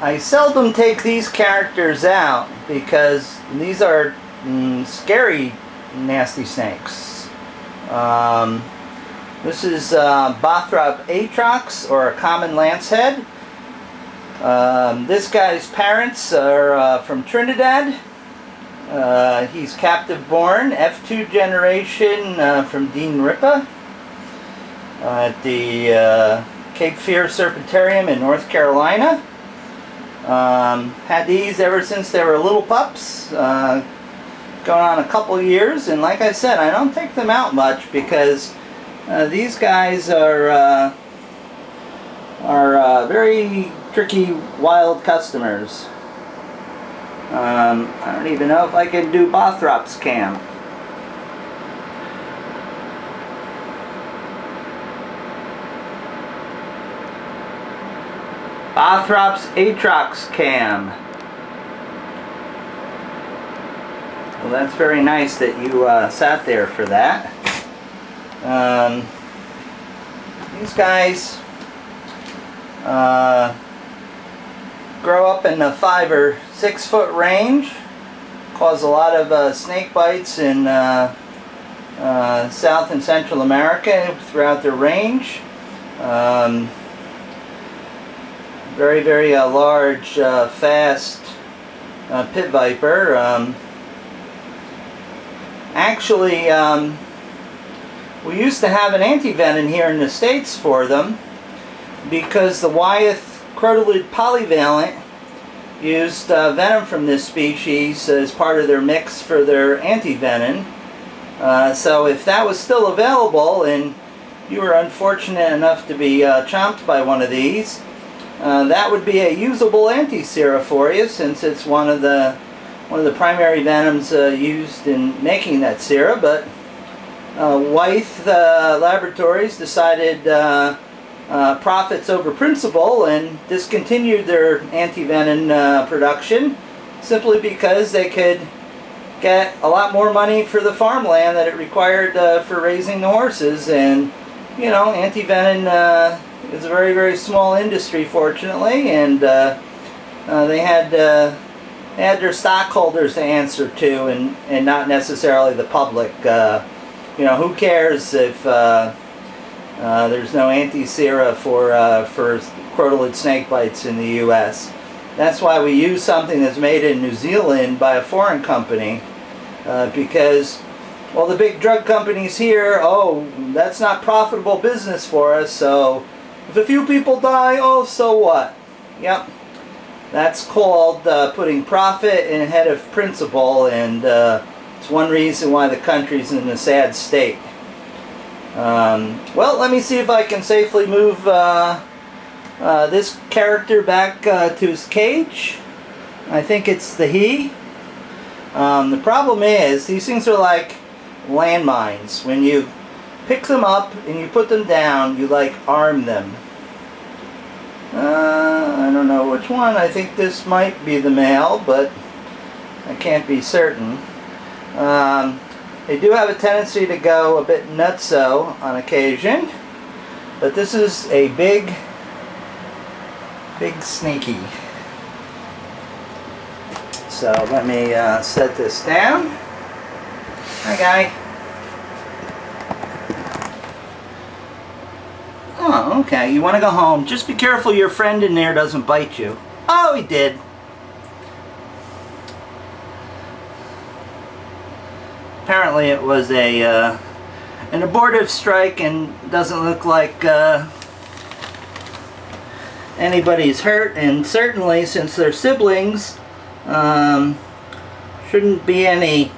I seldom take these characters out because these are scary, nasty snakes. This is Bothrop atrox, or a common lancehead. This guy's parents are from Trinidad. He's captive born, F2 generation from Dean Ripa at the Cape Fear Serpentarium in North Carolina. Had these ever since they were little pups, going on a couple years, and like I said, I don't take them out much because these guys are very tricky wild customers. I don't even know if I can do Bothrops cam. Bothrops atrox cam. Well, that's very nice that you sat there for that. These guys grow up in the 5 or 6 foot range, cause a lot of snake bites in South and Central America throughout their range. Very, very large, fast pit viper. Actually, we used to have an anti-venom here in the States for them because the Wyeth crotolid polyvalent used venom from this species as part of their mix for their anti-venom. So if that was still available and you were unfortunate enough to be chomped by one of these, that would be a usable anti-sera for you, since it's one of the primary venoms used in making that sera. But Wyeth Laboratories decided profits over principle and discontinued their anti-venom production simply because they could get a lot more money for the farmland that it required for raising the horses. And you know, anti-venom is a very, very small industry, fortunately, and they had their stockholders to answer to, and not necessarily the public. You know, who cares if there's no anti-sera for crotolid snake bites in the U.S.? That's why we use something that's made in New Zealand by a foreign company, because, well, the big drug companies here, oh, that's not profitable business for us, so if a few people die, oh, so what? Yep. That's called putting profit ahead of principle, and it's one reason why the country's in a sad state. Well, let me see if I can safely move this character back to his cage. I think it's the he. The problem is, these things are like landmines. When you pick them up and you put them down, you like arm them. I don't know which one. I think this might be the male, but I can't be certain. They do have a tendency to go a bit nutso on occasion, but this is a big sneaky. So let me set this down. Hi, guy. Oh, okay. You want to go home. Just be careful your friend in there doesn't bite you. Oh, he did. Apparently it was an abortive strike and doesn't look like anybody's hurt. And certainly, since they're siblings, shouldn't be any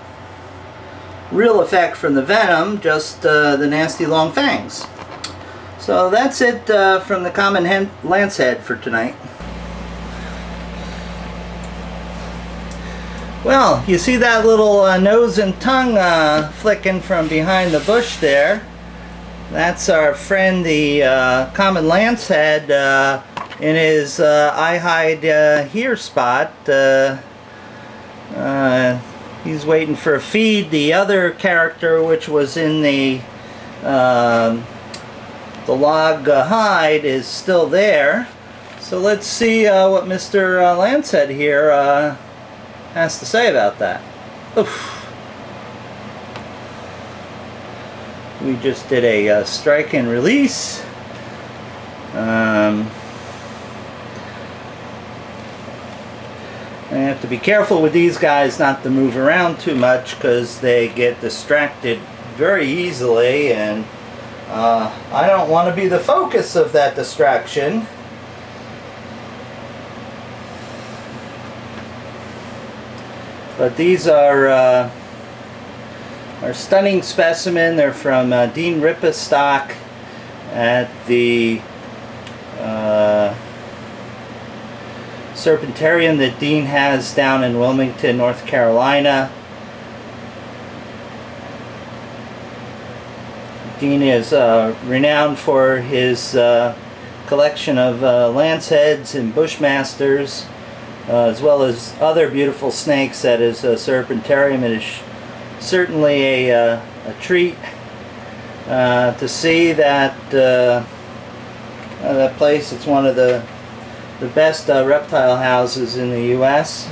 real effect from the venom, just the nasty long fangs. So that's it from the Common Lancehead for tonight. Well, you see that little nose and tongue flicking from behind the bush there? That's our friend, the Common Lancehead, in his eye hide here spot. He's waiting for a feed. The other character, which was in the log hide, is still there. So let's see what Mr. Lancehead here has to say about that. Oof. We just did a strike and release. I have to be careful with these guys not to move around too much because they get distracted very easily, and I don't want to be the focus of that distraction. But these are stunning specimen. They're from Dean Ripa stock at the Serpentarium that Dean has down in Wilmington, North Carolina. Dean is renowned for his collection of Lanceheads and Bushmasters, as well as other beautiful snakes at his Serpentarium. It is certainly a treat to see that that place. It's one of the best reptile houses in the U.S.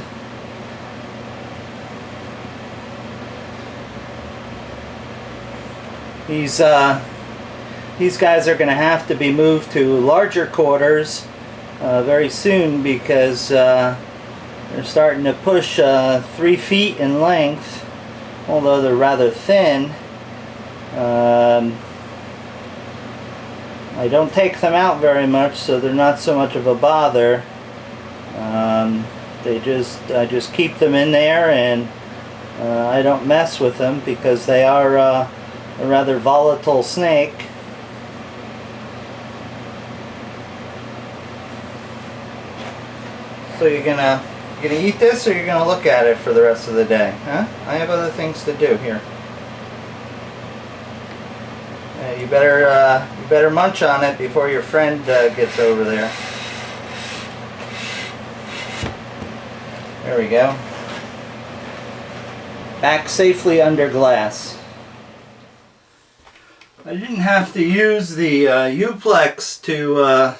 These guys are going to have to be moved to larger quarters very soon because they're starting to push 3 feet in length, although they're rather thin. I don't take them out very much, so they're not so much of a bother. I just keep them in there, and I don't mess with them because they are a rather volatile snake. So you're gonna eat this, or you're gonna look at it for the rest of the day, huh? I have other things to do here. You better munch on it before your friend gets over there. There we go. Back safely under glass. I didn't have to use the Uplex to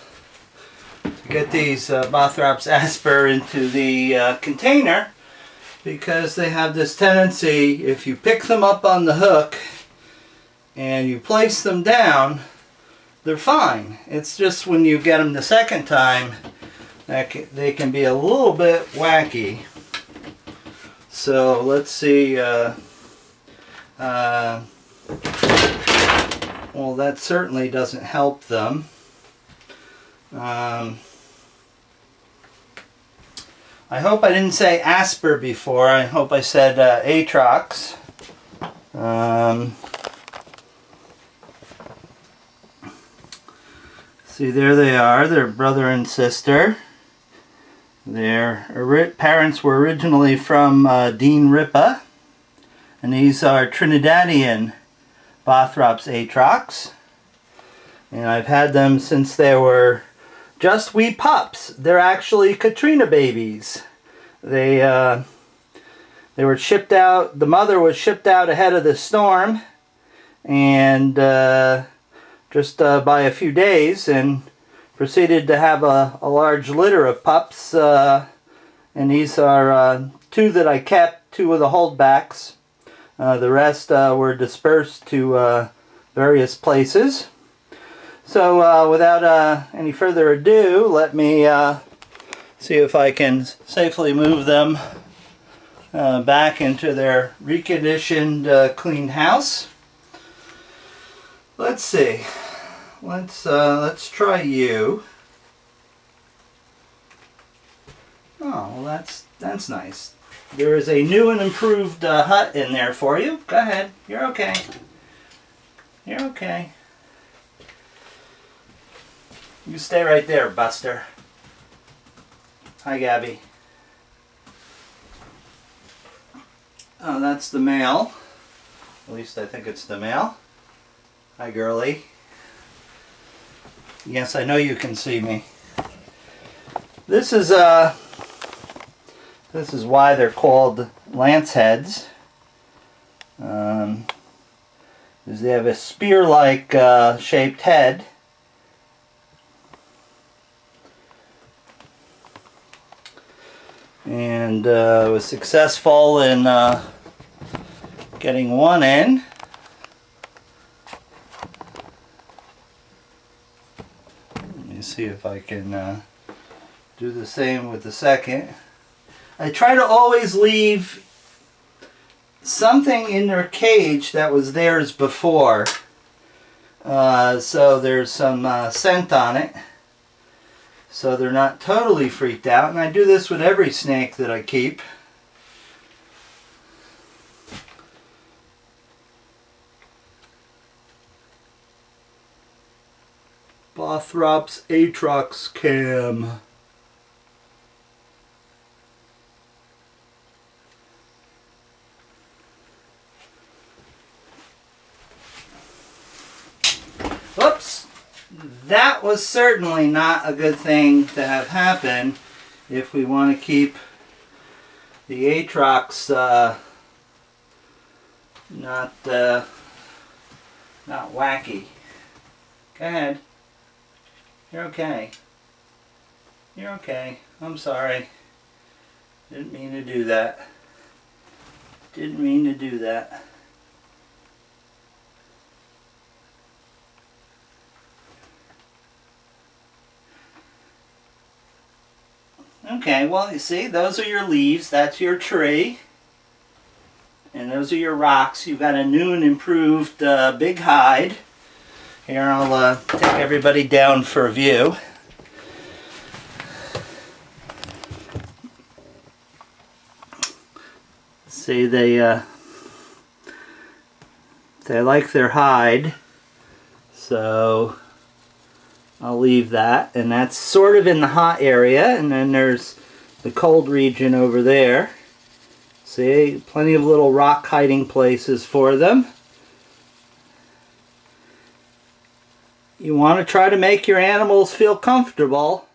get these Bothrops asper into the container, because they have this tendency, if you pick them up on the hook and you place them down, they're fine. It's just when you get them the second time that they can be a little bit wacky. So let's see. Well, that certainly doesn't help them. I hope I didn't say asper before. I hope I said atrox. See, there they are. They're brother and sister. Their parents were originally from Dean Ripa, and these are Trinidadian Bothrops atrox. And I've had them since they were just wee pups. They're actually Katrina babies. They were shipped out. The mother was shipped out ahead of the storm, and just by a few days, and proceeded to have a large litter of pups. And these are 2 that I kept, 2 of the holdbacks. The rest were dispersed to various places. So without any further ado, let me see if I can safely move them back into their reconditioned, cleaned house. Let's see. Let's try you. Oh, well, that's nice. There is a new and improved hut in there for you. Go ahead. You're okay. You're okay. You stay right there, Buster. Hi, Gabby. Oh, that's the male. At least I think it's the male. Hi, girlie. Yes, I know you can see me. This is why they're called Lanceheads. Is they have a spear-like shaped head. and was successful in getting one in. Let me see if I can do the same with the second. I try to always leave something in their cage that was theirs before, so there's some scent on it, so they're not totally freaked out. And I do this with every snake that I keep. Bothrops atrox cam. Whoops! That was certainly not a good thing to have happen if we want to keep the atrox not wacky. Go ahead. You're okay. You're okay. I'm sorry. Didn't mean to do that. Didn't mean to do that. Okay, well, you see, those are your leaves. That's your tree. And those are your rocks. You've got a new and improved big hide. Here, I'll take everybody down for a view. See, they like their hide, so I'll leave that. And that's sort of in the hot area, and then there's the cold region over there. See, plenty of little rock hiding places for them. You want to try to make your animals feel comfortable.